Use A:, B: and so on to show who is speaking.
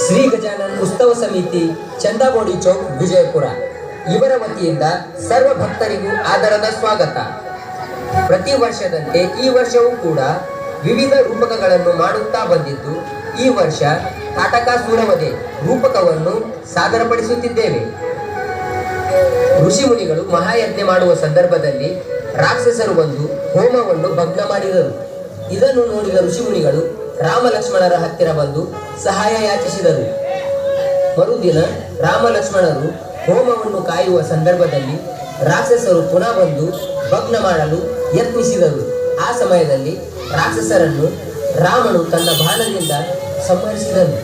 A: ಶ್ರೀ ಗಜಾನನ್ ಉತ್ಸವ ಸಮಿತಿ, ಚಂದಗೋಡಿ ಚೌಕ್, ವಿಜಯಪುರ ಇವರ ವತಿಯಿಂದ ಸರ್ವ ಭಕ್ತರಿಗೂ ಆದರದ ಸ್ವಾಗತ. ಪ್ರತಿ ವರ್ಷದಂತೆ ಈ ವರ್ಷವೂ ಕೂಡ ವಿವಿಧ ರೂಪಕಗಳನ್ನು ಮಾಡುತ್ತಾ ಬಂದಿದ್ದು, ಈ ವರ್ಷ ಕಾಟಕಾಸುರವಧೆ ರೂಪಕವನ್ನು ಸಾದರಪಡಿಸುತ್ತಿದ್ದೇವೆ. ಋಷಿ ಮುನಿಗಳು ಮಹಾಯಜ್ಞ ಮಾಡುವ ಸಂದರ್ಭದಲ್ಲಿ ರಾಕ್ಷಸರು ಬಂದು ಹೋಮವನ್ನು ಭಗ್ನ ಮಾಡಿದರು. ಇದನ್ನು ನೋಡಿದ ಋಷಿ ಮುನಿಗಳು ರಾಮ ಲಕ್ಷ್ಮಣರ ಹತ್ತಿರ ಬಂದು ಸಹಾಯ ಯಾಚಿಸಿದರು. ಮರುದಿನ ರಾಮ ಲಕ್ಷ್ಮಣರು ಹೋಮವನ್ನು ಕಾಯುವ ಸಂದರ್ಭದಲ್ಲಿ ರಾಕ್ಷಸರು ಪುನಃ ಬಂದು ಭಗ್ನ ಮಾಡಲು ಯತ್ನಿಸಿದರು. ಆ ಸಮಯದಲ್ಲಿ ರಾಕ್ಷಸರನ್ನು ರಾಮನು ತನ್ನ ಬಾಣದಿಂದ ಸಂಹರಿಸಿದನು.